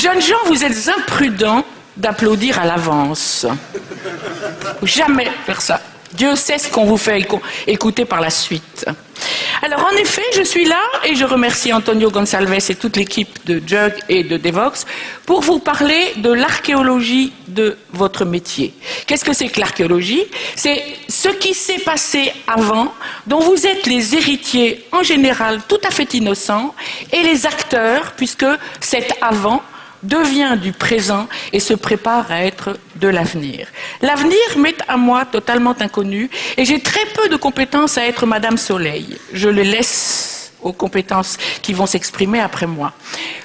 Jeunes gens, vous êtes imprudents d'applaudir à l'avance. Jamais faire ça. Dieu sait ce qu'on vous fait écouter par la suite. Alors en effet, je suis là et je remercie Antonio Gonçalves et toute l'équipe de Jug et de Devox pour vous parler de l'archéologie de votre métier. Qu'est-ce que c'est que l'archéologie? C'est ce qui s'est passé avant, dont vous êtes les héritiers en général tout à fait innocents et les acteurs, puisque cet avant devient du présent et se prépare à être de l'avenir. L'avenir m'est à moi totalement inconnu et j'ai très peu de compétences à être Madame Soleil. Je le laisse aux compétences qui vont s'exprimer après moi.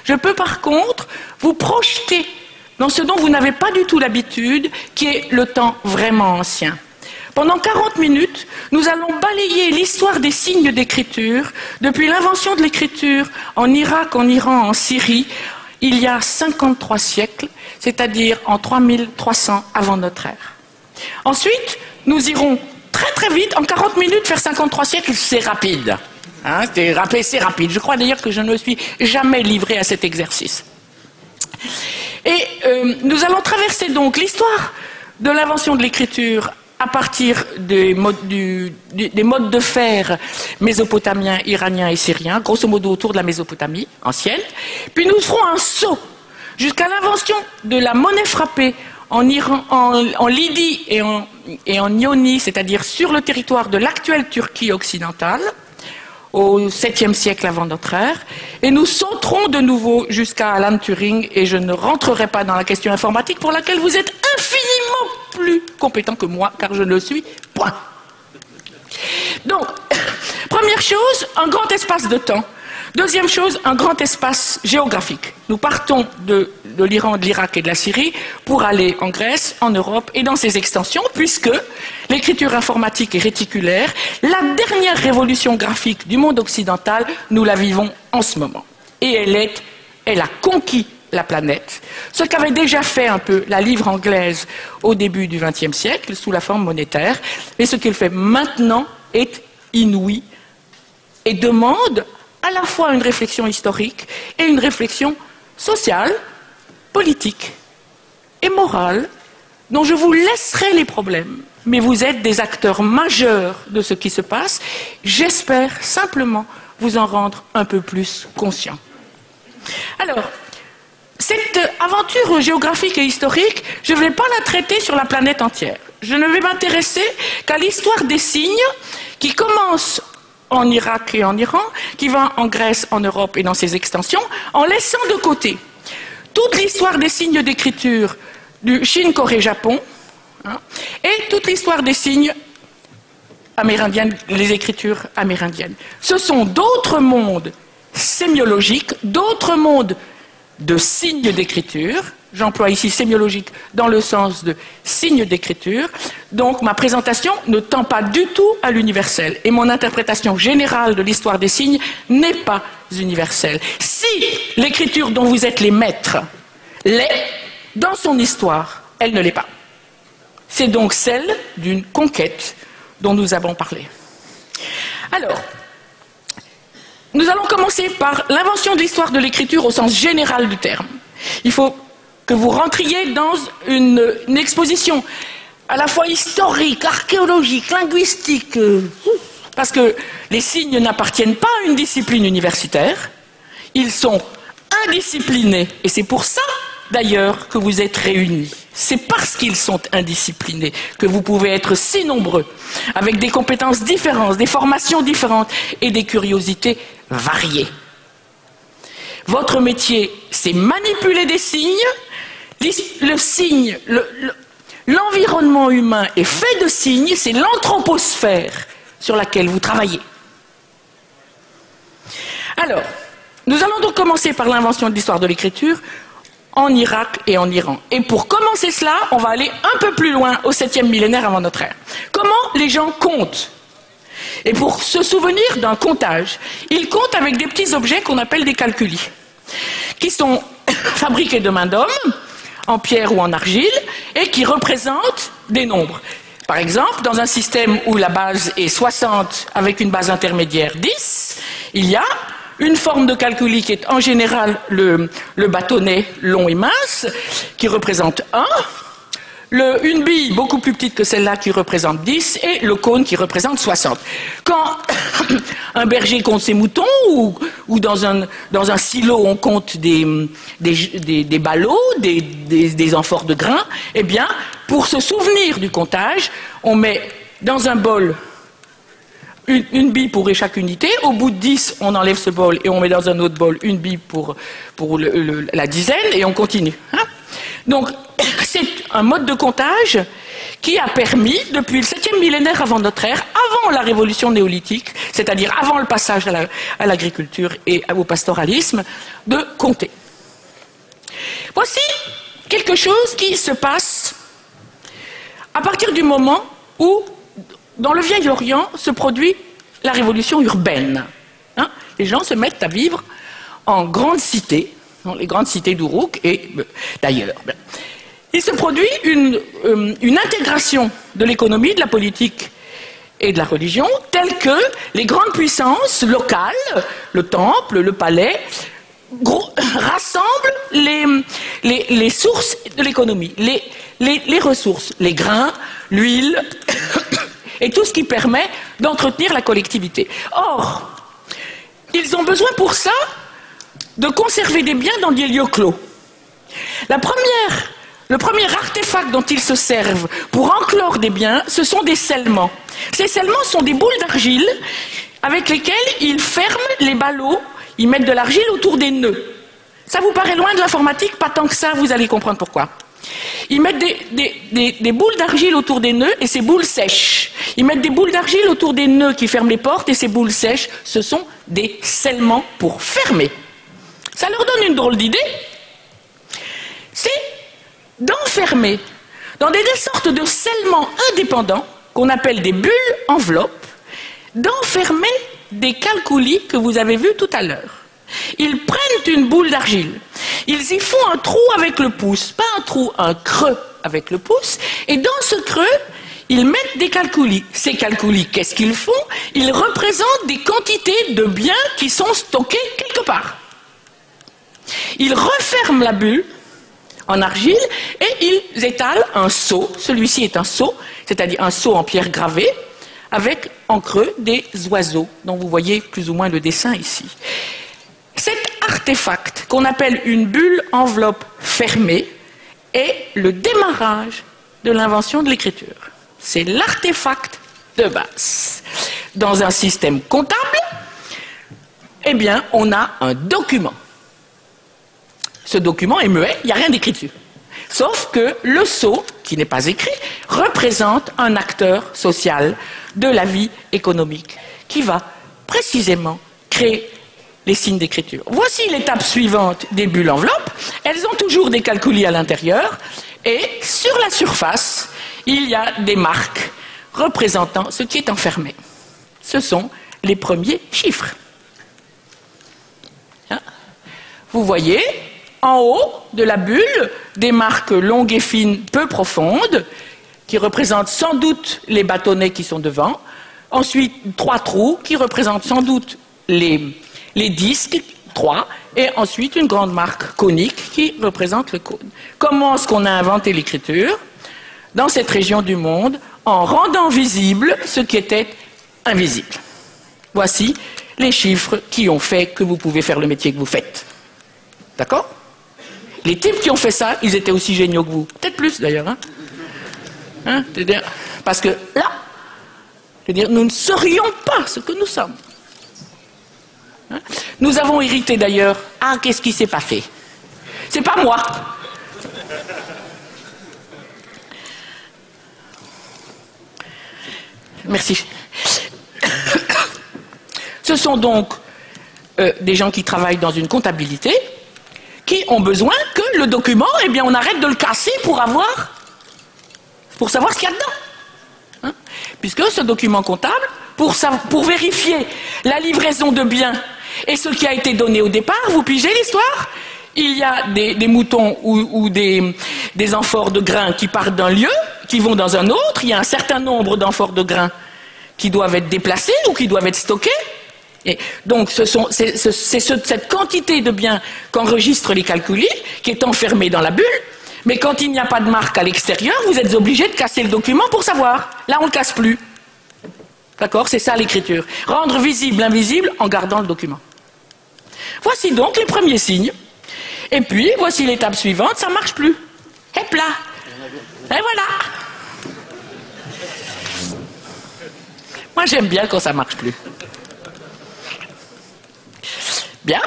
Je peux par contre vous projeter dans ce dont vous n'avez pas du tout l'habitude, qui est le temps vraiment ancien. Pendant 40 minutes, nous allons balayer l'histoire des signes d'écriture, depuis l'invention de l'écriture en Irak, en Iran, en Syrie, il y a 53 siècles, c'est-à-dire en 3300 avant notre ère. Ensuite, nous irons très très vite, en 40 minutes, faire 53 siècles, c'est rapide. Hein, c'est rapide. Je crois d'ailleurs que je ne me suis jamais livré à cet exercice. Et nous allons traverser donc l'histoire de l'invention de l'écriture à partir des modes de fer mésopotamiens, iraniens et syriens, grosso modo autour de la Mésopotamie ancienne. Puis nous ferons un saut jusqu'à l'invention de la monnaie frappée en Iran, en Lydie et en Ionie, c'est-à-dire sur le territoire de l'actuelle Turquie occidentale, au 7e siècle avant notre ère, et nous sauterons de nouveau jusqu'à Alan Turing, et je ne rentrerai pas dans la question informatique pour laquelle vous êtes infiniment plus compétent que moi, car je ne le suis point. Donc, première chose, un grand espace de temps. Deuxième chose, un grand espace géographique. Nous partons de l'Iran, de l'Irak et de la Syrie pour aller en Grèce, en Europe et dans ses extensions, puisque l'écriture informatique est réticulaire. La dernière révolution graphique du monde occidental, nous la vivons en ce moment. Et elle a conquis la planète, ce qu'avait déjà fait un peu la livre anglaise au début du XXe siècle, sous la forme monétaire, et ce qu'elle fait maintenant est inouï et demande à la fois une réflexion historique et une réflexion sociale, politique et morale, dont je vous laisserai les problèmes. Mais vous êtes des acteurs majeurs de ce qui se passe. J'espère simplement vous en rendre un peu plus conscient. Alors, cette aventure géographique et historique, je ne vais pas la traiter sur la planète entière. Je ne vais m'intéresser qu'à l'histoire des signes qui commence en Irak et en Iran, qui va en Grèce, en Europe et dans ses extensions, en laissant de côté toute l'histoire des signes d'écriture du Chine, Corée, Japon, hein, et toute l'histoire des signes amérindiennes, les écritures amérindiennes. Ce sont d'autres mondes sémiologiques, d'autres mondes de signes d'écriture. J'emploie ici sémiologique dans le sens de signes d'écriture. Donc ma présentation ne tend pas du tout à l'universel. Et mon interprétation générale de l'histoire des signes n'est pas universelle. Si l'écriture dont vous êtes les maîtres l'est, dans son histoire, elle ne l'est pas. C'est donc celle d'une conquête dont nous avons parlé. Alors, nous allons commencer par l'invention de l'histoire de l'écriture au sens général du terme. Il faut que vous rentriez dans une exposition à la fois historique, archéologique, linguistique, parce que les signes n'appartiennent pas à une discipline universitaire, ils sont indisciplinés, et c'est pour ça d'ailleurs que vous êtes réunis. C'est parce qu'ils sont indisciplinés que vous pouvez être si nombreux, avec des compétences différentes, des formations différentes et des curiosités variées. Votre métier, c'est manipuler des signes. Le signe, l'environnement humain est fait de signes, c'est l'anthroposphère sur laquelle vous travaillez. Alors, nous allons donc commencer par l'invention de l'histoire de l'écriture en Irak et en Iran. Et pour commencer cela, on va aller un peu plus loin au 7e millénaire avant notre ère. Comment les gens comptent? Et pour se souvenir d'un comptage, ils comptent avec des petits objets qu'on appelle des calculis, qui sont fabriqués de main d'homme, en pierre ou en argile, et qui représentent des nombres. Par exemple, dans un système où la base est 60 avec une base intermédiaire 10, il y a une forme de calculi qui est en général le bâtonnet long et mince, qui représente 1, une bille beaucoup plus petite que celle-là qui représente 10, et le cône qui représente 60. Quand un berger compte ses moutons, ou dans un silo on compte des ballots, des amphores de grains, eh bien, pour se souvenir du comptage, on met dans un bol une bille pour chaque unité. Au bout de 10, on enlève ce bol et on met dans un autre bol une bille pour la dizaine, et on continue. Hein? Donc, c'est un mode de comptage qui a permis, depuis le 7e millénaire avant notre ère, avant la révolution néolithique, c'est-à-dire avant le passage à l'agriculture et au pastoralisme, de compter. Voici quelque chose qui se passe à partir du moment où, dans le Vieil Orient, se produit la révolution urbaine. Hein? Les gens se mettent à vivre en grandes cités, dans les grandes cités d'Uruk et d'ailleurs. Il se produit une intégration de l'économie, de la politique et de la religion, telle que les grandes puissances locales, le temple, le palais, rassemblent les sources de l'économie, les ressources, les grains, l'huile, et tout ce qui permet d'entretenir la collectivité. Or, ils ont besoin pour ça de conserver des biens dans des lieux clos. Le premier artefact dont ils se servent pour enclore des biens, ce sont des scellements. Ces scellements sont des boules d'argile avec lesquelles ils ferment les ballots, ils mettent de l'argile autour des nœuds. Ça vous paraît loin de l'informatique? Pas tant que ça, vous allez comprendre pourquoi. Ils mettent des boules d'argile autour des nœuds et ces boules sèches. Ils mettent des boules d'argile autour des nœuds qui ferment les portes et ces boules sèches, ce sont des scellements pour fermer. Ça leur donne une drôle d'idée. C'est d'enfermer dans des sortes de scellements indépendants, qu'on appelle des bulles enveloppes, d'enfermer des calculis que vous avez vus tout à l'heure. Ils prennent une boule d'argile, ils y font un trou avec le pouce, pas un trou, un creux avec le pouce, et dans ce creux, ils mettent des calculis. Ces calculis, qu'est-ce qu'ils font? Ils représentent des quantités de biens qui sont stockés quelque part. Ils referment la bulle en argile et ils étalent un seau. Celui-ci est un seau, c'est-à-dire un seau en pierre gravée, avec en creux des oiseaux, dont vous voyez plus ou moins le dessin ici. Cet artefact, qu'on appelle une bulle enveloppe fermée, est le démarrage de l'invention de l'écriture. C'est l'artefact de base. Dans un système comptable, eh bien, on a un document. Ce document est muet, il n'y a rien d'écrit dessus. Sauf que le sceau, qui n'est pas écrit, représente un acteur social de la vie économique qui va précisément créer les signes d'écriture. Voici l'étape suivante des bulles enveloppes. Elles ont toujours des calculis à l'intérieur et sur la surface, il y a des marques représentant ce qui est enfermé. Ce sont les premiers chiffres. Hein? Vous voyez, en haut de la bulle, des marques longues et fines, peu profondes, qui représentent sans doute les bâtonnets qui sont devant. Ensuite, 3 trous qui représentent sans doute les disques, 3, et ensuite une grande marque conique qui représente le cône. Comment est-ce qu'on a inventé l'écriture? Dans cette région du monde, en rendant visible ce qui était invisible. Voici les chiffres qui ont fait que vous pouvez faire le métier que vous faites. D'accord? Les types qui ont fait ça, ils étaient aussi géniaux que vous. Peut-être plus d'ailleurs. Hein? Parce que là, je veux dire, nous ne serions pas ce que nous sommes. Hein? Nous avons hérité d'ailleurs. Ah, qu'est-ce qui s'est passé? C'est pas moi. Merci. Ce sont donc des gens qui travaillent dans une comptabilité, qui ont besoin que le document, eh bien, on arrête de le casser pour savoir ce qu'il y a dedans. Hein? Puisque ce document comptable, pour vérifier la livraison de biens et ce qui a été donné au départ, vous pigez l'histoire? Il y a des moutons ou des amphores de grains qui partent d'un lieu, qui vont dans un autre. Il y a un certain nombre d'amphores de grains qui doivent être déplacés ou qui doivent être stockés. Et donc, c'est cette quantité de biens qu'enregistrent les calculis qui est enfermée dans la bulle, mais quand il n'y a pas de marque à l'extérieur, vous êtes obligé de casser le document pour savoir. Là, on ne le casse plus. D'accord? C'est ça l'écriture. Rendre visible l'invisible en gardant le document. Voici donc les premiers signes. Et puis, voici l'étape suivante, ça ne marche plus. Hop là. Et voilà. Moi, j'aime bien quand ça ne marche plus. Bien.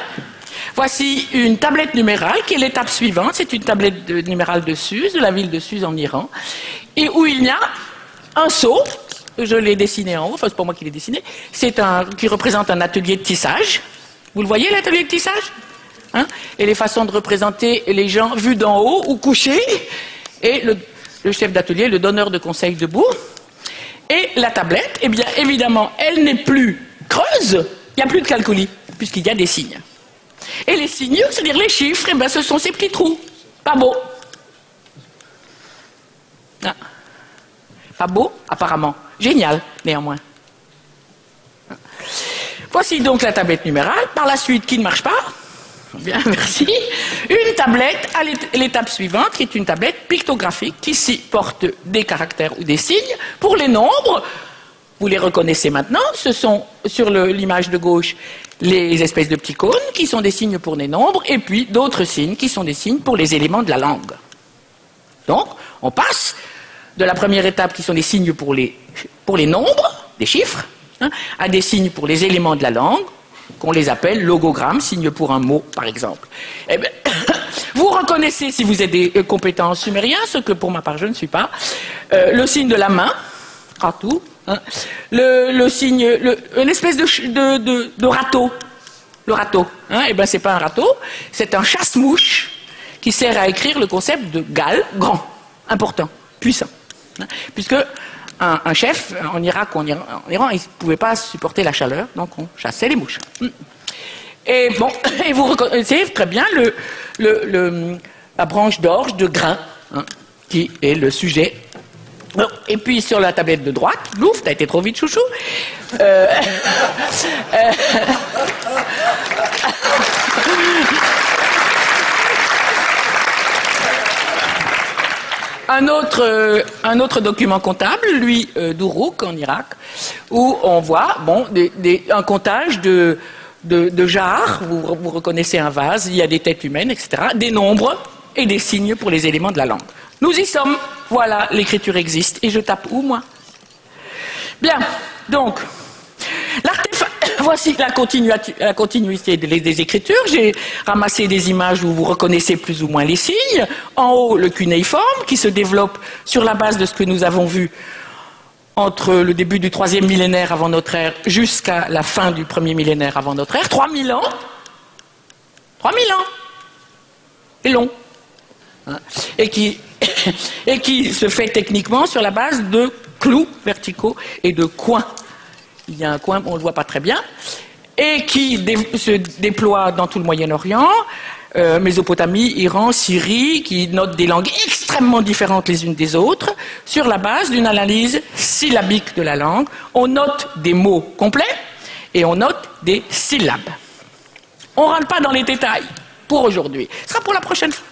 Voici une tablette numérale qui est l'étape suivante. C'est une tablette numérale de Suse, de la ville de Suse en Iran, et où il y a un seau. Je l'ai dessiné en haut, enfin c'est pas moi qui l'ai dessiné. Qui représente un atelier de tissage. Vous le voyez, l'atelier de tissage, hein? Et les façons de représenter les gens vus d'en haut ou couchés, et le chef d'atelier, le donneur de conseils debout. Et la tablette, eh bien évidemment, elle n'est plus creuse, il n'y a plus de calculi, puisqu'il y a des signes. Et les signes, c'est-à-dire les chiffres, eh bien, ce sont ces petits trous. Pas beau. Ah. Pas beau, apparemment. Génial, néanmoins. Voici donc la tablette numérale. Par la suite, qui ne marche pas. Bien, merci. Une tablette à l'étape suivante, qui est une tablette pictographique, qui ici porte des caractères ou des signes. Pour les nombres, vous les reconnaissez maintenant. Ce sont, sur l'image de gauche, les espèces de petits cônes, qui sont des signes pour les nombres, et puis d'autres signes, qui sont des signes pour les éléments de la langue. Donc, on passe de la première étape, qui sont des signes pour les nombres, des chiffres, hein, à des signes pour les éléments de la langue, qu'on les appelle logogrammes, signes pour un mot, par exemple. Eh bien, vous reconnaissez, si vous êtes des compétents en sumérien, ce que pour ma part je ne suis pas, le signe de la main, ratou, hein, le signe, une espèce de râteau, le râteau, hein, eh bien c'est pas un râteau, c'est un chasse-mouche qui sert à écrire le concept de Gal, grand, important, puissant. Hein, puisque un chef en Irak ou en Iran, il ne pouvait pas supporter la chaleur, donc on chassait les mouches. Et bon, et vous reconnaissez très bien la branche d'orge de grain, hein, qui est le sujet. Bon, et puis sur la tablette de droite, l'ouf, t'as été trop vite, chouchou. Un autre document comptable, lui, d'Uruk, en Irak, où on voit bon, un comptage de jarres, vous reconnaissez un vase, il y a des têtes humaines, etc., des nombres et des signes pour les éléments de la langue. Nous y sommes, voilà, l'écriture existe. Et je tape où, moi? Bien, donc, voici la continuité des écritures. J'ai ramassé des images où vous reconnaissez plus ou moins les signes. En haut, le cunéiforme, qui se développe sur la base de ce que nous avons vu entre le début du 3e millénaire avant notre ère jusqu'à la fin du 1er millénaire avant notre ère. 3000 ans. 3000 ans. C'est long. Hein, et qui se fait techniquement sur la base de clous verticaux et de coins. Il y a un coin, on ne le voit pas très bien, et qui se déploie dans tout le Moyen-Orient, Mésopotamie, Iran, Syrie, qui note des langues extrêmement différentes les unes des autres, sur la base d'une analyse syllabique de la langue. On note des mots complets et on note des syllabes. On ne rentre pas dans les détails pour aujourd'hui. Ce sera pour la prochaine fois.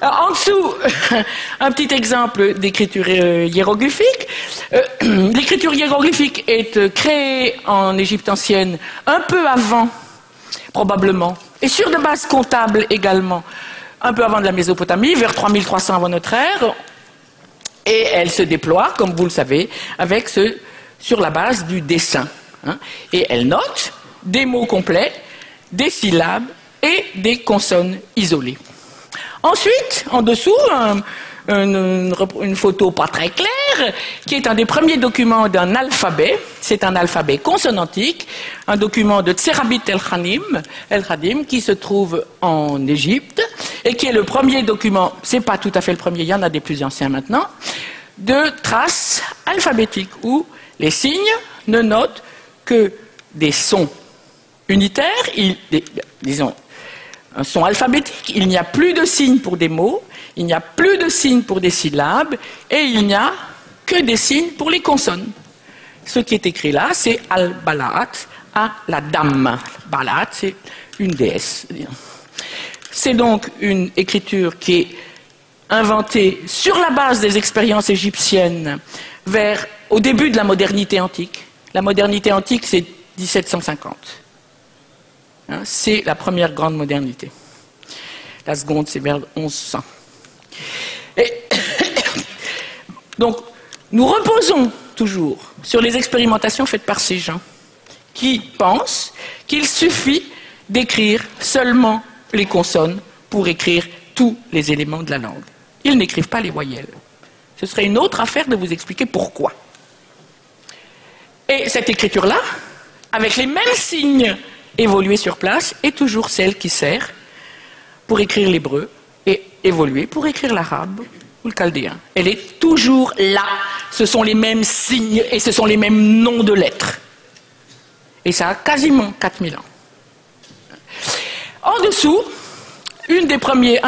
Alors, en dessous, un petit exemple d'écriture hiéroglyphique. L'écriture hiéroglyphique est créée en Égypte ancienne un peu avant, probablement, et sur de base comptable également, un peu avant de la Mésopotamie, vers 3300 avant notre ère, et elle se déploie, comme vous le savez, sur la base du dessin. Hein, et elle note des mots complets, des syllabes et des consonnes isolées. Ensuite, en dessous, une photo pas très claire, qui est un des premiers documents d'un alphabet. C'est un alphabet consonantique, un document de Tserabit el-Khadim, qui se trouve en Égypte, et qui est le premier document, c'est pas tout à fait le premier, il y en a des plus anciens maintenant, de traces alphabétiques, où les signes ne notent que des sons unitaires, disons, un son alphabétique, il n'y a plus de signes pour des mots, il n'y a plus de signes pour des syllabes, et il n'y a que des signes pour les consonnes. Ce qui est écrit là, c'est al-bala'at, à la dame. Balat, c'est une déesse. C'est donc une écriture qui est inventée sur la base des expériences égyptiennes au début de la modernité antique. La modernité antique, c'est 1750. C'est la première grande modernité. La seconde, c'est vers 1100. Et donc, nous reposons toujours sur les expérimentations faites par ces gens qui pensent qu'il suffit d'écrire seulement les consonnes pour écrire tous les éléments de la langue. Ils n'écrivent pas les voyelles. Ce serait une autre affaire de vous expliquer pourquoi. Et cette écriture-là, avec les mêmes signes évolués sur place, est toujours celle qui sert pour écrire l'hébreu et évoluer pour écrire l'arabe ou le chaldéen. Elle est toujours là. Ce sont les mêmes signes et ce sont les mêmes noms de lettres. Et ça a quasiment 4000 ans. En dessous, un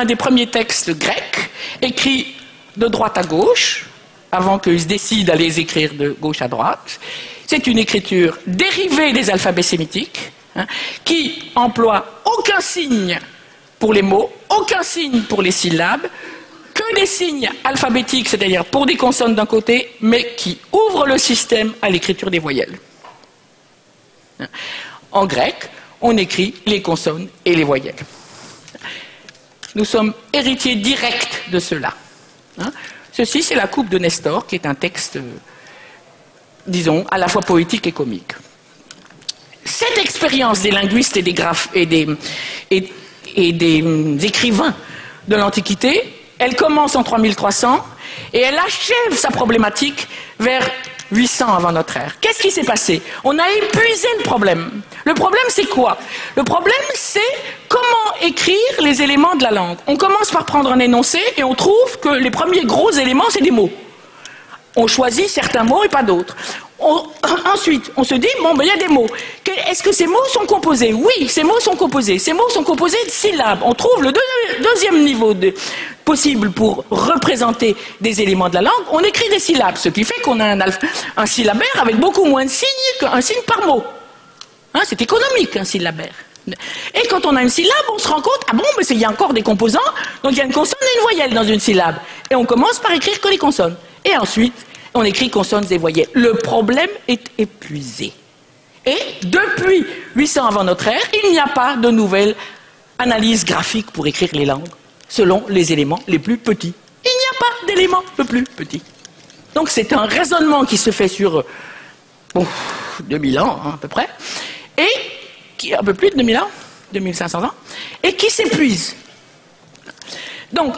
des premiers textes grecs, écrits de droite à gauche, avant qu'ils se décident à les écrire de gauche à droite. C'est une écriture dérivée des alphabets sémitiques, qui emploie aucun signe pour les mots, aucun signe pour les syllabes, que des signes alphabétiques, c'est-à-dire pour des consonnes d'un côté, mais qui ouvrent le système à l'écriture des voyelles. En grec, on écrit les consonnes et les voyelles. Nous sommes héritiers directs de cela. Ceci, c'est la coupe de Nestor, qui est un texte, disons, à la fois poétique et comique. Cette expérience des linguistes et des graphes et des écrivains de l'Antiquité, elle commence en 3300 et elle achève sa problématique vers 800 avant notre ère. Qu'est-ce qui s'est passé? On a épuisé le problème. Le problème, c'est quoi? Le problème, c'est comment écrire les éléments de la langue. On commence par prendre un énoncé et on trouve que les premiers gros éléments, c'est des mots. On choisit certains mots et pas d'autres. Ensuite, on se dit, bon, ben, il y a des mots. Est-ce que ces mots sont composés? Oui, ces mots sont composés. Ces mots sont composés de syllabes. On trouve le deuxième niveau possible pour représenter des éléments de la langue. On écrit des syllabes, ce qui fait qu'on a un syllabaire avec beaucoup moins de signes qu'un signe par mot. C'est économique, un syllabaire. Et quand on a une syllabe, on se rend compte, ah bon, mais il y a encore des composants, donc il y a une consonne et une voyelle dans une syllabe. Et on commence par écrire que les consonnes. Et ensuite, on écrit consonnes et voyelles. Le problème est épuisé. Et depuis 800 avant notre ère, il n'y a pas de nouvelle analyse graphique pour écrire les langues selon les éléments les plus petits. Il n'y a pas d'éléments le plus petits. Donc c'est un raisonnement qui se fait sur 2000 ans à peu près, et qui un peu plus de 2000 ans, 2500 ans, et qui s'épuise. Donc,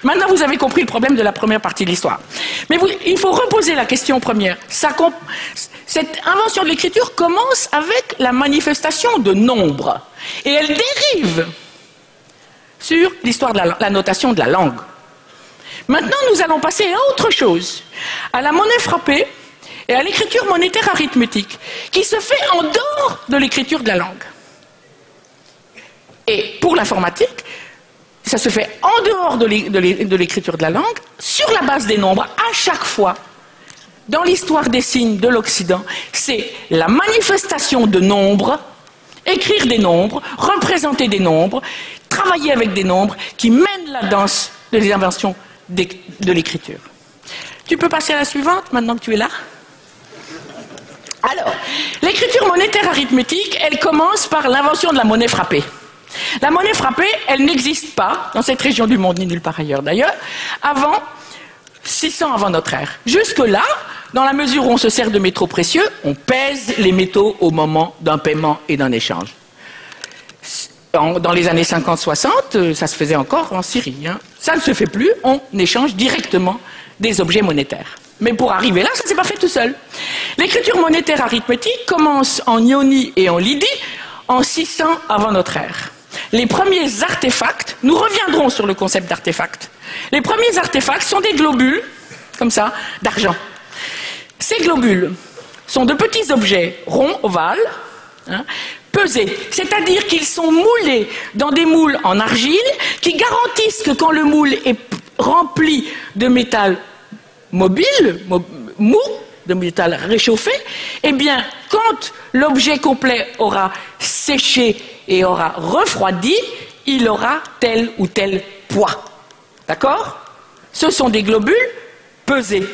maintenant vous avez compris le problème de la première partie de l'histoire. Mais il faut reposer la question première. Cette invention de l'écriture commence avec la manifestation de nombres. Et elle dérive sur l'histoire de la notation de la langue. Maintenant, nous allons passer à autre chose, à la monnaie frappée et à l'écriture monétaire arithmétique, qui se fait en dehors de l'écriture de la langue. Et pour l'informatique, ça se fait en dehors de l'écriture de la langue, sur la base des nombres, à chaque fois. Dans l'histoire des signes de l'Occident, c'est la manifestation de nombres, écrire des nombres, représenter des nombres, travailler avec des nombres, qui mène la danse des inventions de l'écriture. Tu peux passer à la suivante, maintenant que tu es là? Alors, l'écriture monétaire arithmétique, elle commence par l'invention de la monnaie frappée. La monnaie frappée, elle n'existe pas dans cette région du monde, ni nulle part ailleurs d'ailleurs, avant 600 avant notre ère. Jusque-là, dans la mesure où on se sert de métaux précieux, on pèse les métaux au moment d'un paiement et d'un échange. Dans les années 50-60, ça se faisait encore en Syrie. Ça ne se fait plus, on échange directement des objets monétaires. Mais pour arriver là, ça ne s'est pas fait tout seul. L'écriture monétaire arithmétique commence en Ionie et en Lydie en 600 avant notre ère. Les premiers artefacts, nous reviendrons sur le concept d'artefact. Les premiers artefacts sont des globules, comme ça, d'argent. Ces globules sont de petits objets ronds, ovales, pesés, c'est-à-dire qu'ils sont moulés dans des moules en argile qui garantissent que quand le moule est rempli de métal mobile, mou, de métal réchauffé, eh bien, quand l'objet complet aura séché et aura refroidi, il aura tel ou tel poids. D'accord? Ce sont des globules pesés,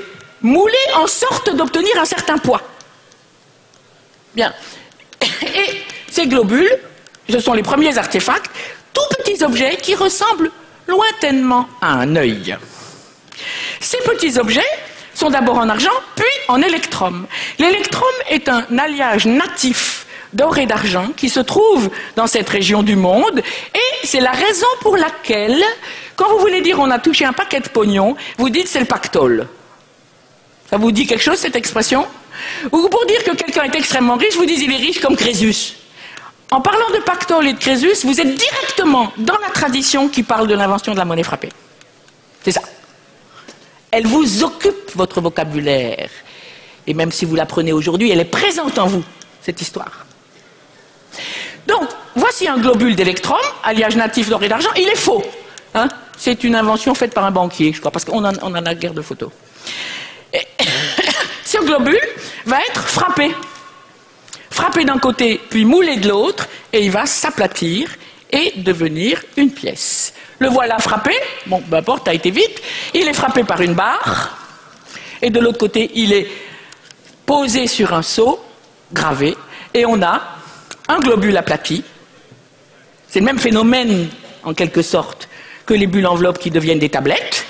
moulés en sorte d'obtenir un certain poids. Bien. Et ces globules, ce sont les premiers artefacts, tout petits objets qui ressemblent lointainement à un œil. Ces petits objets sont d'abord en argent, puis en électrum. L'électrum est un alliage natif d'or et d'argent qui se trouve dans cette région du monde, et c'est la raison pour laquelle, quand vous voulez dire on a touché un paquet de pognon, vous dites c'est le pactole. Ça vous dit quelque chose, cette expression? Ou pour dire que quelqu'un est extrêmement riche, vous dites il est riche comme Crésus. En parlant de pactole et de Crésus, vous êtes directement dans la tradition qui parle de l'invention de la monnaie frappée. C'est ça. Elle vous occupe votre vocabulaire. Et même si vous l'apprenez aujourd'hui, elle est présente en vous, cette histoire. Donc, voici un globule d'électrum, alliage natif d'or et d'argent. Il est faux. Hein? C'est une invention faite par un banquier, je crois, parce qu'on en a guère de photos. Ce globule va être frappé. Frappé d'un côté, puis moulé de l'autre, et il va s'aplatir et devenir une pièce. Le voilà frappé, bon, peu importe, ça a été vite, il est frappé par une barre, et de l'autre côté, il est posé sur un seau, gravé, et on a un globule aplati. C'est le même phénomène, en quelque sorte, que les bulles enveloppes qui deviennent des tablettes.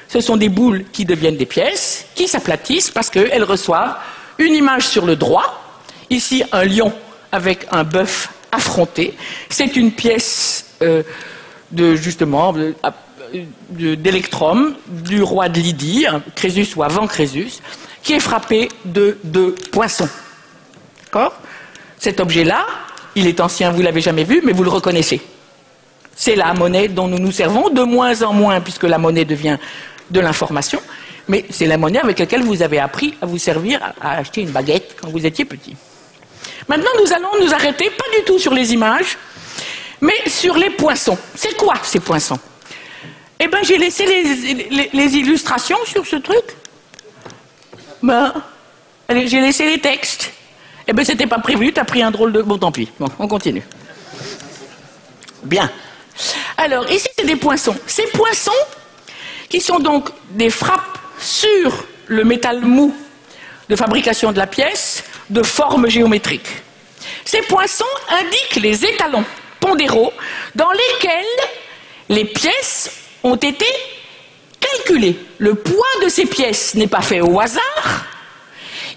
Ce sont des boules qui deviennent des pièces, qui s'aplatissent parce qu'elles reçoivent une image sur le droit. Ici, un lion avec un bœuf affronté. C'est une pièce d'électrum du roi de Lydie, Crésus ou avant Crésus, qui est frappé de deux poinçons. D'accord? Cet objet-là, il est ancien, vous ne l'avez jamais vu, mais vous le reconnaissez. C'est la monnaie dont nous nous servons, de moins en moins, puisque la monnaie devient de l'information, mais c'est la monnaie avec laquelle vous avez appris à vous servir, à acheter une baguette quand vous étiez petit. Maintenant, nous allons nous arrêter, pas du tout sur les images, mais sur les poinçons. C'est quoi ces poinçons? Eh bien, j'ai laissé les illustrations sur ce truc. Ben, j'ai laissé les textes. Eh bien, c'était pas prévu, t'as pris un drôle de... Bon, tant pis. Bon, on continue. Bien. Alors, ici, c'est des poinçons. Ces poinçons, qui sont donc des frappes sur le métal mou de fabrication de la pièce, de forme géométrique. Ces poinçons indiquent les étalons pondéraux dans lesquels les pièces ont été calculées. Le poids de ces pièces n'est pas fait au hasard,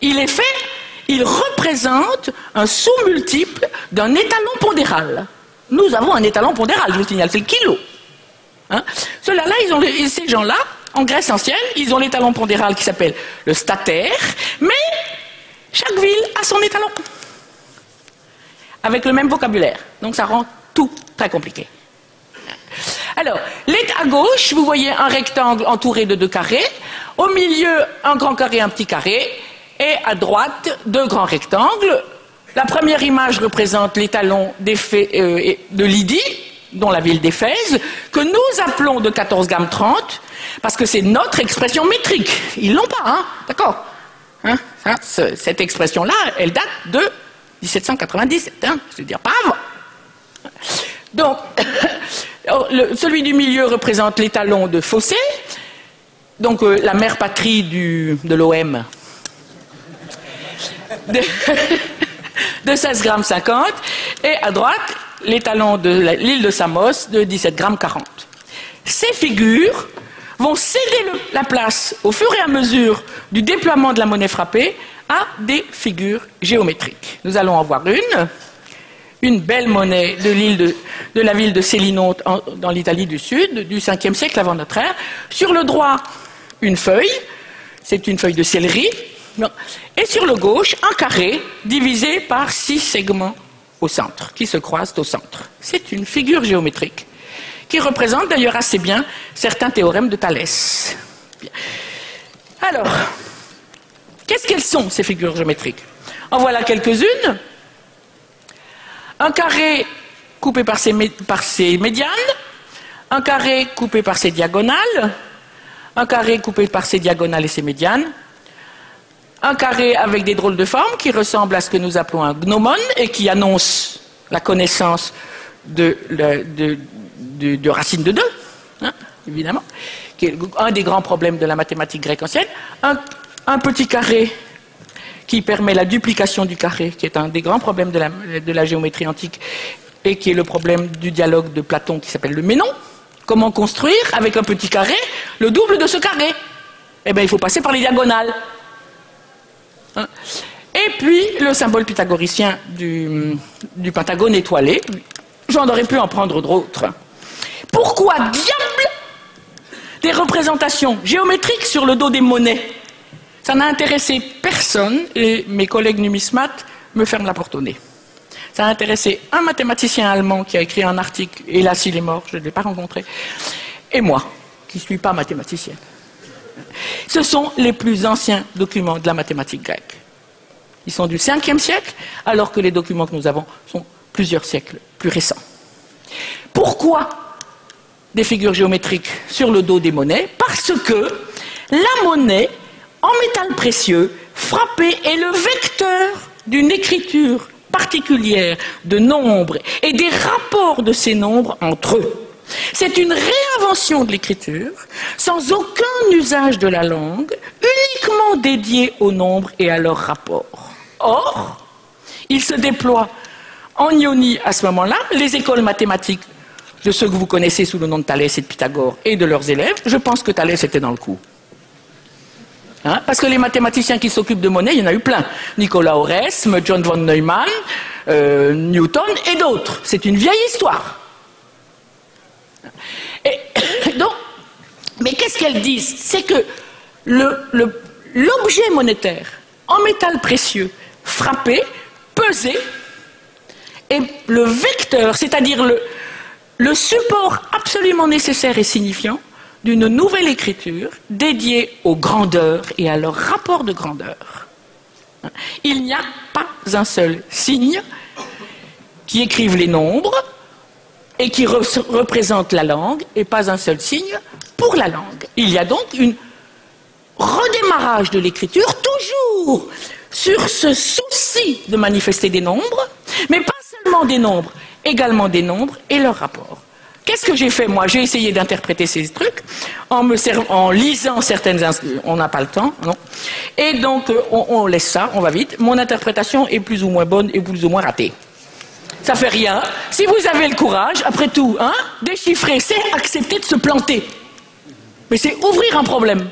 il représente un sous-multiple d'un étalon pondéral. Nous avons un étalon pondéral, je vous signale, c'est le kilo. Hein? Ceux-là, ces gens-là, en Grèce ancienne, ils ont l'étalon pondéral qui s'appelle le statère, mais chaque ville a son étalon, avec le même vocabulaire. Donc ça rend tout très compliqué. Alors, à gauche, vous voyez un rectangle entouré de deux carrés, au milieu, un grand carré, un petit carré, et à droite, deux grands rectangles. La première image représente l'étalon de Lydie, dont la ville d'Éphèse, que nous appelons de 14 gamme 30, parce que c'est notre expression métrique. Ils l'ont pas, hein? D'accord? Hein? Cette expression-là, elle date de 1797, hein? C'est-à-dire pas avant. Donc, celui du milieu représente l'étalon de Fossé, donc la mère patrie de l'OM, de 16 grammes 50, et à droite, l'étalon de l'île de Samos de 17 grammes 40. Ces figures vont céder la place au fur et à mesure du déploiement de la monnaie frappée à des figures géométriques. Nous allons en voir une belle monnaie de la ville de Célinonte dans l'Italie du Sud, du 5e siècle avant notre ère. Sur le droit, une feuille, c'est une feuille de céleri, et sur le gauche, un carré divisé par 6 segments au centre, qui se croisent au centre. C'est une figure géométrique qui représente d'ailleurs assez bien certains théorèmes de Thalès. Bien. Alors, qu'est-ce qu'elles sont, ces figures géométriques? En voilà quelques-unes. Un carré coupé par ses médianes, un carré coupé par ses diagonales, un carré coupé par ses diagonales et ses médianes, un carré avec des drôles de formes qui ressemblent à ce que nous appelons un gnomon et qui annonce la connaissance de racine de 2, hein, évidemment, qui est un des grands problèmes de la mathématique grecque ancienne. Un petit carré qui permet la duplication du carré, qui est un des grands problèmes de la géométrie antique et qui est le problème du dialogue de Platon qui s'appelle le Ménon. Comment construire avec un petit carré le double de ce carré? Eh bien, il faut passer par les diagonales. Hein? Et puis, le symbole pythagoricien du pentagone étoilé, j'en aurais pu en prendre d'autres. Pourquoi diable des représentations géométriques sur le dos des monnaies? Ça n'a intéressé personne et mes collègues numismates me ferment la porte au nez. Ça a intéressé un mathématicien allemand qui a écrit un article, hélas il est mort, je ne l'ai pas rencontré, et moi, qui ne suis pas mathématicienne. Ce sont les plus anciens documents de la mathématique grecque. Ils sont du 5e siècle, alors que les documents que nous avons sont plusieurs siècles plus récents. Pourquoi des figures géométriques sur le dos des monnaies? Parce que la monnaie, en métal précieux, frappé, est le vecteur d'une écriture particulière de nombres et des rapports de ces nombres entre eux. C'est une réinvention de l'écriture, sans aucun usage de la langue, uniquement dédiée aux nombres et à leurs rapports. Or, il se déploie en Ionie à ce moment-là, les écoles mathématiques de ceux que vous connaissez sous le nom de Thalès et de Pythagore et de leurs élèves. Je pense que Thalès était dans le coup. Hein? Parce que les mathématiciens qui s'occupent de monnaie, il y en a eu plein. Nicolas Oresme, John von Neumann, Newton et d'autres. C'est une vieille histoire. Et donc, mais qu'est-ce qu'elles disent? C'est que l'objet monétaire en métal précieux, frappé, pesé, est le vecteur, c'est-à-dire le support absolument nécessaire et signifiant d'une nouvelle écriture dédiée aux grandeurs et à leur rapport de grandeur. Il n'y a pas un seul signe qui écrive les nombres et qui représente la langue, et pas un seul signe pour la langue. Il y a donc un redémarrage de l'écriture, toujours sur ce souci de manifester des nombres, mais pas seulement des nombres, également des nombres et leurs rapports. Qu'est-ce que j'ai fait, moi? J'ai essayé d'interpréter ces trucs en lisant certaines... On n'a pas le temps, non? Et donc, on laisse ça, on va vite. Mon interprétation est plus ou moins bonne et plus ou moins ratée. Ça fait rien. Si vous avez le courage, après tout, hein, déchiffrer, c'est accepter de se planter. Mais c'est ouvrir un problème.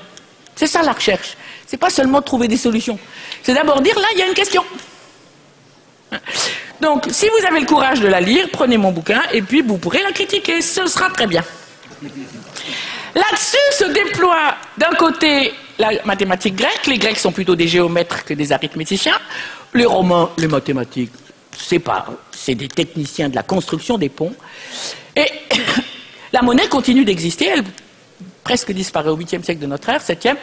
C'est ça la recherche. C'est pas seulement trouver des solutions. C'est d'abord dire, là, il y a une question. Donc, si vous avez le courage de la lire, prenez mon bouquin et puis vous pourrez la critiquer. Ce sera très bien. Là-dessus se déploie d'un côté la mathématique grecque. Les Grecs sont plutôt des géomètres que des arithméticiens. Les Romains, les mathématiques, c'est des techniciens de la construction des ponts. Et la monnaie continue d'exister. Elle presque disparaît au 8e siècle de notre ère, 7e.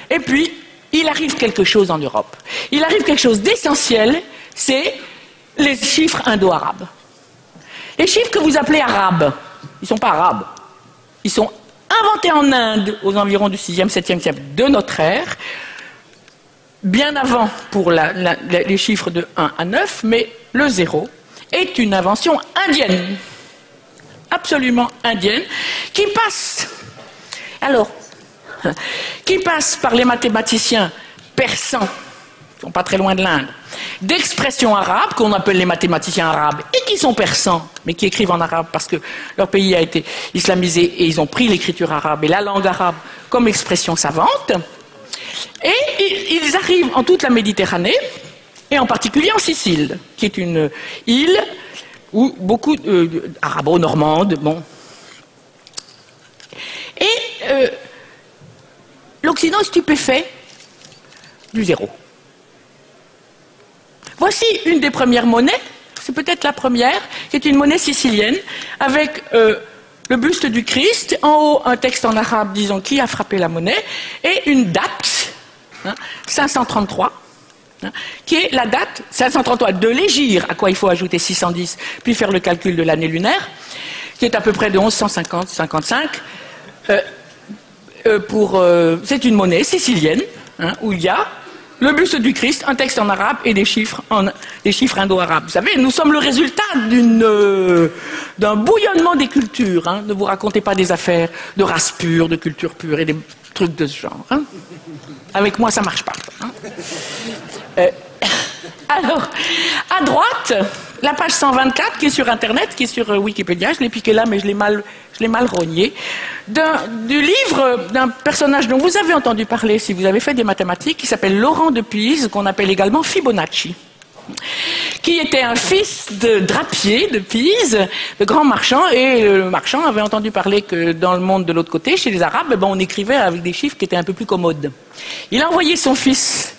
Et puis, il arrive quelque chose en Europe. Il arrive quelque chose d'essentiel, c'est les chiffres indo-arabes. Les chiffres que vous appelez arabes, ils ne sont pas arabes. Ils sont inventés en Inde aux environs du 6e, 7e siècle de notre ère, bien avant pour les chiffres de 1 à 9, mais le 0 est une invention indienne, absolument indienne, qui passe par les mathématiciens persans, qui sont pas très loin de l'Inde, d'expressions arabes, qu'on appelle les mathématiciens arabes, et qui sont persans, mais qui écrivent en arabe parce que leur pays a été islamisé et ils ont pris l'écriture arabe et la langue arabe comme expression savante. Et ils arrivent en toute la Méditerranée, et en particulier en Sicile, qui est une île où beaucoup arabo-normande, bon. Et l'Occident est stupéfait du 0. Voici une des premières monnaies, c'est peut-être la première, qui est une monnaie sicilienne, avec le buste du Christ, en haut un texte en arabe disant qui a frappé la monnaie, et une date, 533, qui est la date 533 de l'hégire, à quoi il faut ajouter 610, puis faire le calcul de l'année lunaire, qui est à peu près de 1150-55. C'est une monnaie sicilienne, où il y a le buste du Christ, un texte en arabe et des chiffres indo-arabes. Vous savez, nous sommes le résultat d'un bouillonnement des cultures. Hein. Ne vous racontez pas des affaires de race pure, de culture pure et des trucs de ce genre. Hein. Avec moi, ça marche pas. Hein. Alors, à droite, la page 124 qui est sur Internet, qui est sur Wikipédia, je l'ai piqué là, mais je l'ai mal rogné, du livre d'un personnage dont vous avez entendu parler si vous avez fait des mathématiques, qui s'appelle Laurent de Pise, qu'on appelle également Fibonacci, qui était un fils de drapier de Pise, de grand marchand, et le marchand avait entendu parler que dans le monde de l'autre côté, chez les Arabes, on écrivait avec des chiffres qui étaient un peu plus commodes. Il a envoyé son fils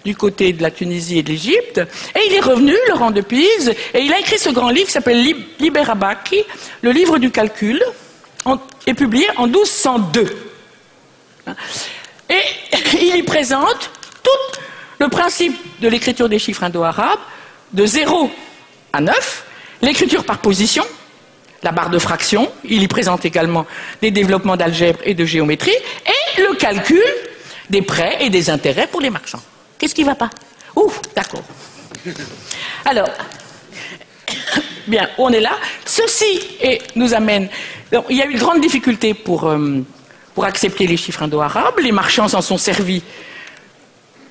du côté de la Tunisie et de l'Égypte, et il est revenu, Laurent de Pise, et il a écrit ce grand livre qui s'appelle Liber Abaci, le livre du calcul, est publié en 1202. Et il y présente tout le principe de l'écriture des chiffres indo-arabes, de 0 à 9, l'écriture par position, la barre de fraction, il y présente également des développements d'algèbre et de géométrie, et le calcul des prêts et des intérêts pour les marchands. Qu'est-ce qui ne va pas? Ouf, d'accord. Alors, bien, on est là. Ceci nous amène... Donc, il y a eu de grandes difficultés pour accepter les chiffres indo-arabes. Les marchands s'en sont servis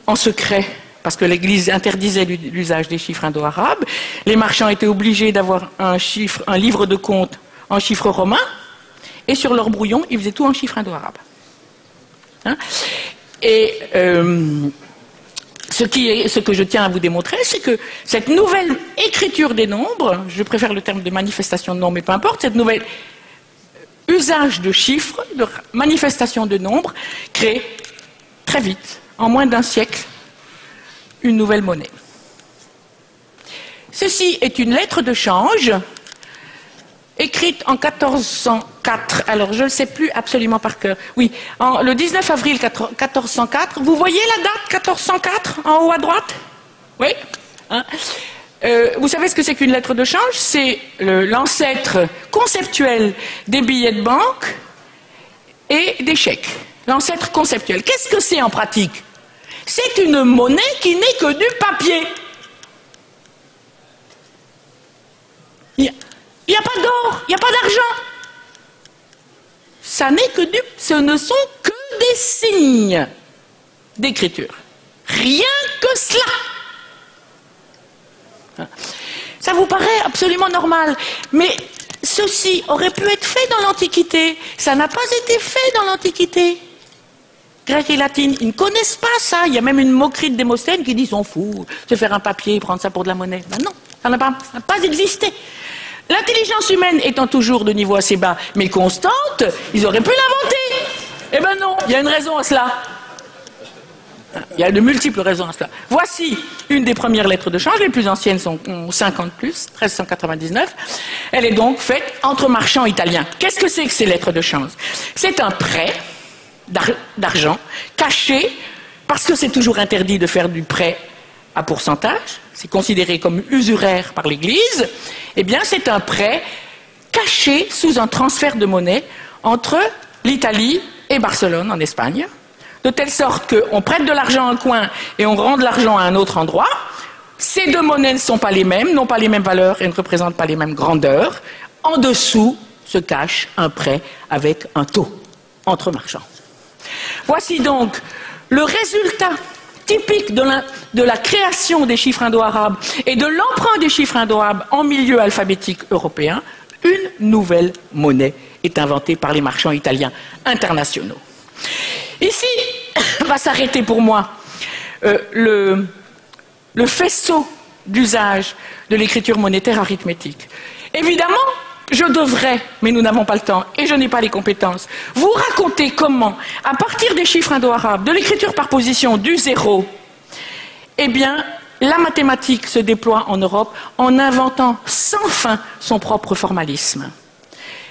en secret, parce que l'Église interdisait l'usage des chiffres indo-arabes. Les marchands étaient obligés d'avoir un livre de compte en chiffres romains, et sur leur brouillon, ils faisaient tout en chiffres indo-arabes. Hein? Et... ce que je tiens à vous démontrer, c'est que cette nouvelle écriture des nombres, je préfère le terme de manifestation de nombres, mais peu importe, cette nouvelle usage de chiffres, de manifestation de nombres, crée très vite, en moins d'un siècle, une nouvelle monnaie. Ceci est une lettre de change écrite en 1404, alors je ne le sais plus absolument par cœur, oui, le 19 avril 1404, vous voyez la date 1404 en haut à droite? Oui, hein? Vous savez ce que c'est qu'une lettre de change? C'est l'ancêtre conceptuel des billets de banque et des chèques, l'ancêtre conceptuel. Qu'est-ce que c'est en pratique? C'est une monnaie qui n'est que du papier. Il n'y a pas d'or, il n'y a pas d'argent. Ce ne sont que des signes d'écriture. Rien que cela. Ça vous paraît absolument normal, mais ceci aurait pu être fait dans l'Antiquité. Ça n'a pas été fait dans l'Antiquité. Grec et latine, ils ne connaissent pas ça. Il y a même une moquerie de Démosthène qui dit, s'en fout, se faire un papier, prendre ça pour de la monnaie. Ben non, ça n'a pas existé. L'intelligence humaine étant toujours de niveau assez bas, mais constante, ils auraient pu l'inventer. Eh ben non, il y a une raison à cela. Il y a de multiples raisons à cela. Voici une des premières lettres de change, les plus anciennes sont 50 plus, 1399. Elle est donc faite entre marchands italiens. Qu'est-ce que c'est que ces lettres de change? C'est un prêt d'argent caché, parce que c'est toujours interdit de faire du prêt à pourcentage, c'est considéré comme usuraire par l'Église, eh bien c'est un prêt caché sous un transfert de monnaie entre l'Italie et Barcelone en Espagne, de telle sorte qu'on prête de l'argent à un coin et on rend de l'argent à un autre endroit. Ces deux monnaies ne sont pas les mêmes, n'ont pas les mêmes valeurs et ne représentent pas les mêmes grandeurs. En dessous se cache un prêt avec un taux entre marchands. Voici donc le résultat typique de la création des chiffres indo-arabes et de l'emprunt des chiffres indo-arabes en milieu alphabétique européen. Une nouvelle monnaie est inventée par les marchands italiens internationaux. Ici va s'arrêter pour moi le faisceau d'usage de l'écriture monétaire arithmétique. Évidemment, je devrais, mais nous n'avons pas le temps et je n'ai pas les compétences, vous raconter comment, à partir des chiffres indo-arabes, de l'écriture par position du zéro, eh bien, la mathématique se déploie en Europe en inventant sans fin son propre formalisme,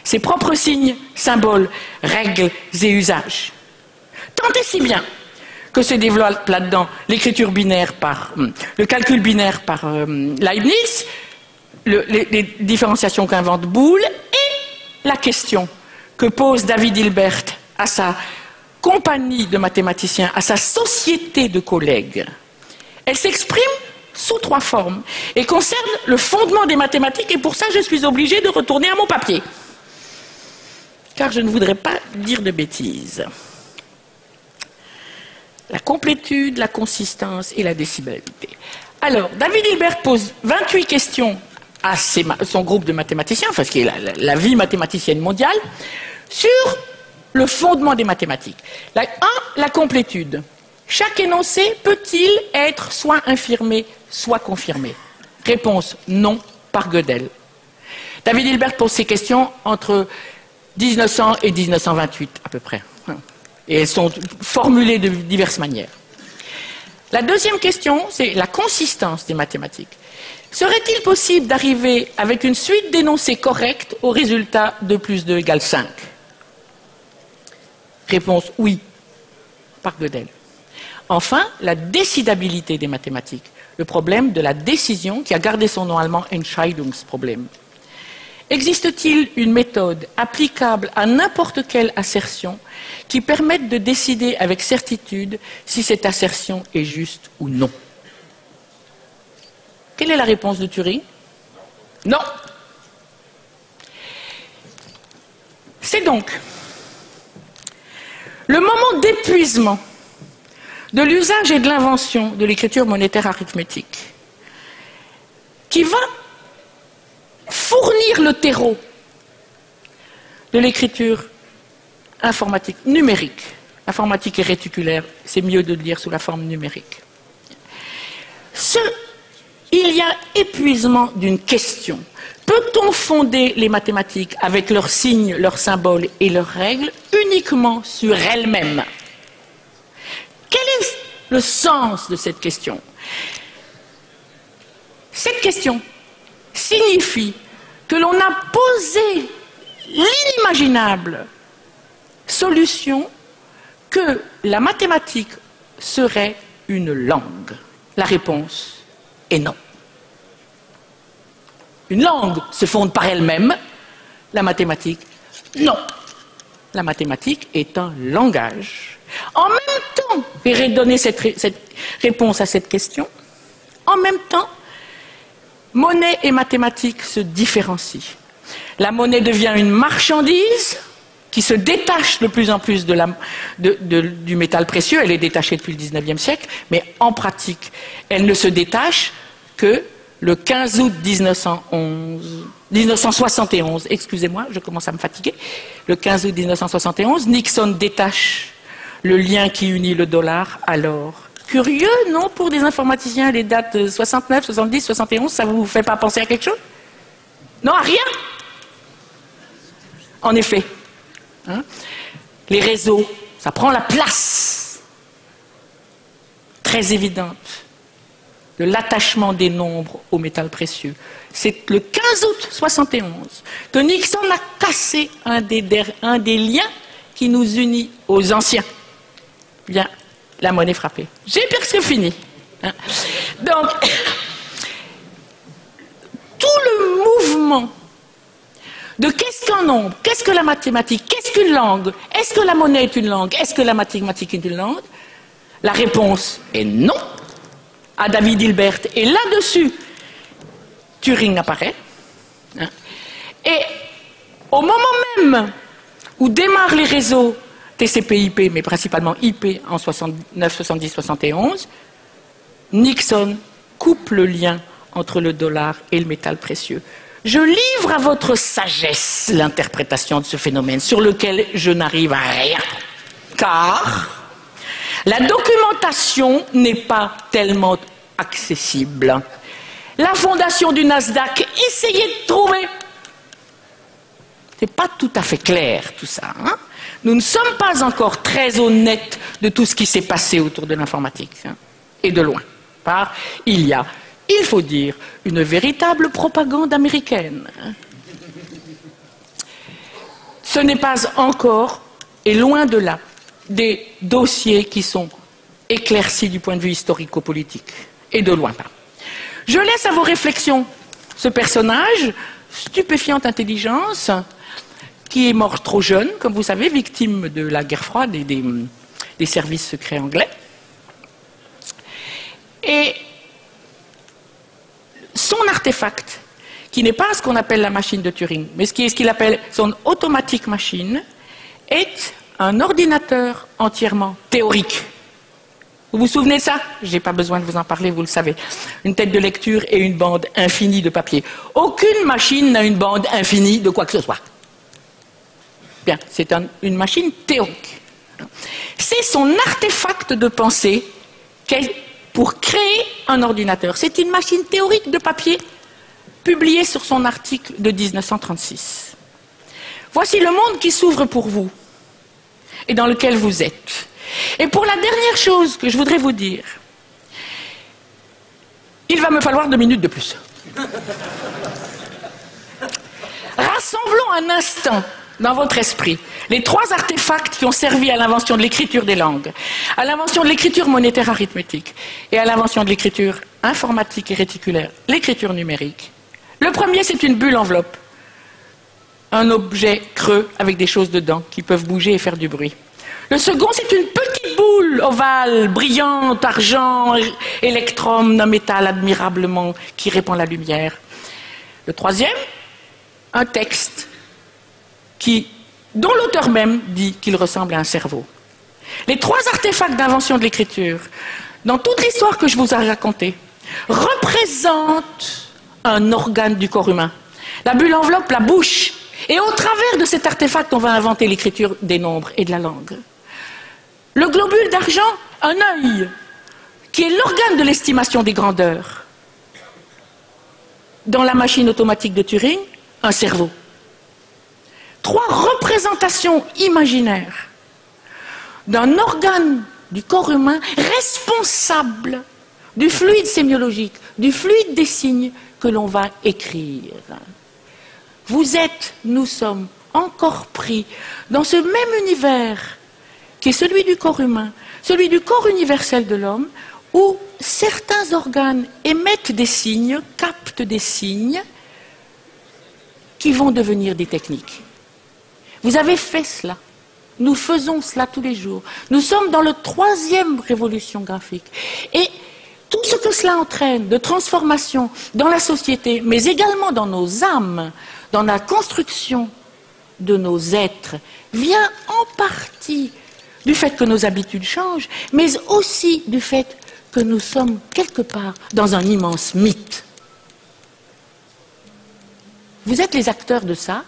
ses propres signes, symboles, règles et usages. Tant et si bien que se développe là-dedans l'écriture binaire le calcul binaire par Leibniz, les différenciations qu'invente Boole et la question que pose David Hilbert à sa compagnie de mathématiciens, à sa société de collègues, elle s'exprime sous 3 formes et concerne le fondement des mathématiques, et pour ça je suis obligée de retourner à mon papier, car je ne voudrais pas dire de bêtises. La complétude, la consistance et la décibalité. Alors, David Hilbert pose 28 questions à son groupe de mathématiciens, enfin ce qui est la vie mathématicienne mondiale, sur le fondement des mathématiques. 1. La complétude. Chaque énoncé peut-il être soit infirmé, soit confirmé? Réponse non, par Gödel. David Hilbert pose ces questions entre 1900 et 1928 à peu près. Et elles sont formulées de diverses manières. La deuxième question, c'est la consistance des mathématiques. Serait-il possible d'arriver avec une suite d'énoncés corrects au résultat 2 plus 2 égale 5? Réponse oui, par Gödel. Enfin, la décidabilité des mathématiques, le problème de la décision qui a gardé son nom allemand Entscheidungsproblem. Existe-t-il une méthode applicable à n'importe quelle assertion qui permette de décider avec certitude si cette assertion est juste ou non? Quelle est la réponse de Turing? Non. C'est donc le moment d'épuisement de l'usage et de l'invention de l'écriture monétaire arithmétique qui va fournir le terreau de l'écriture informatique numérique. Informatique et réticulaire, c'est mieux de le dire sous la forme numérique. Il y a épuisement d'une question. Peut-on fonder les mathématiques avec leurs signes, leurs symboles et leurs règles uniquement sur elles-mêmes? Quel est le sens de cette question? Cette question signifie que l'on a posé l'inimaginable solution que la mathématique serait une langue. La réponse est non. Une langue se fonde par elle-même, la mathématique, non. La mathématique est un langage. En même temps, et donner cette réponse à cette question, en même temps, monnaie et mathématiques se différencient. La monnaie devient une marchandise qui se détache de plus en plus du métal précieux. Elle est détachée depuis le XIXe siècle, mais en pratique, elle ne se détache que le 15 août 1971, excusez-moi, je commence à me fatiguer, le 15 août 1971, Nixon détache le lien qui unit le dollar alors. Curieux, non, pour des informaticiens, les dates 69, 70, 71, ça ne vous fait pas penser à quelque chose? Non, à rien? En effet, hein, les réseaux, ça prend la place très évidente de l'attachement des nombres au métal précieux. C'est le 15 août 71 que Nixon a cassé un des liens qui nous unit aux anciens. Bien, la monnaie frappée. J'ai presque fini. Hein. Donc, tout le mouvement de qu'est-ce qu'un nombre, qu'est-ce que la mathématique, qu'est-ce qu'une langue, est-ce que la monnaie est une langue, est-ce que la mathématique est une langue? La réponse est non à David Hilbert. Et là-dessus, Turing apparaît. Hein. Et au moment même où démarrent les réseaux TCP/IP, mais principalement IP en 69, 70, 71, Nixon coupe le lien entre le dollar et le métal précieux. Je livre à votre sagesse l'interprétation de ce phénomène sur lequel je n'arrive à rien, car la documentation n'est pas tellement accessible. La fondation du Nasdaq, essayez de trouver. C'est pas tout à fait clair tout ça. Hein? Nous ne sommes pas encore très honnêtes de tout ce qui s'est passé autour de l'informatique, hein, et de loin. Il y a, il faut dire, une véritable propagande américaine. Hein. Ce n'est pas encore, et loin de là, des dossiers qui sont éclaircis du point de vue historico-politique, et de loin pas. Je laisse à vos réflexions ce personnage, stupéfiante intelligence, qui est mort trop jeune, comme vous savez, victime de la guerre froide et des services secrets anglais. Et son artefact, qui n'est pas ce qu'on appelle la machine de Turing, mais ce qu'il appelle son automatic machine, est un ordinateur entièrement théorique. Vous vous souvenez de ça? Je n'ai pas besoin de vous en parler, vous le savez. Une tête de lecture et une bande infinie de papier. Aucune machine n'a une bande infinie de quoi que ce soit. Bien, c'est une machine théorique. C'est son artefact de pensée pour créer un ordinateur. C'est une machine théorique de papier publiée sur son article de 1936. Voici le monde qui s'ouvre pour vous et dans lequel vous êtes. Et pour la dernière chose que je voudrais vous dire, il va me falloir 2 minutes de plus. Rassemblons un instant dans votre esprit les 3 artefacts qui ont servi à l'invention de l'écriture des langues, à l'invention de l'écriture monétaire arithmétique et à l'invention de l'écriture informatique et réticulaire, l'écriture numérique. Le premier, c'est une bulle enveloppe, un objet creux avec des choses dedans qui peuvent bouger et faire du bruit. Le second, c'est une petite boule ovale, brillante, argent, électrum d'un métal admirablement qui répand la lumière. Le troisième, un texte dont l'auteur même dit qu'il ressemble à un cerveau. Les 3 artefacts d'invention de l'écriture, dans toute l'histoire que je vous ai racontée, représentent un organe du corps humain. La bulle enveloppe la bouche, et au travers de cet artefact, on va inventer l'écriture des nombres et de la langue. Le globule d'argent, un œil, qui est l'organe de l'estimation des grandeurs. Dans la machine automatique de Turing, un cerveau. 3 représentations imaginaires d'un organe du corps humain responsable du fluide sémiologique, du fluide des signes que l'on va écrire. Nous sommes encore pris dans ce même univers qui est celui du corps humain, celui du corps universel de l'homme, où certains organes émettent des signes, captent des signes, qui vont devenir des techniques. Vous avez fait cela. Nous faisons cela tous les jours. Nous sommes dans la 3e révolution graphique. Et tout ce que cela entraîne de transformation dans la société, mais également dans nos âmes, dans la construction de nos êtres, vient en partie du fait que nos habitudes changent, mais aussi du fait que nous sommes quelque part dans un immense mythe. Vous êtes les acteurs de ça,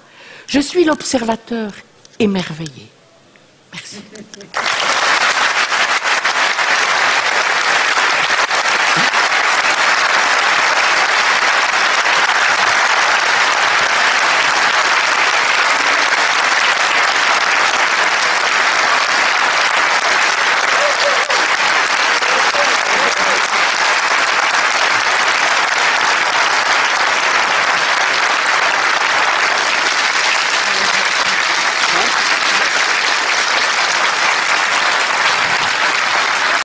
je suis l'observateur émerveillé. Merci.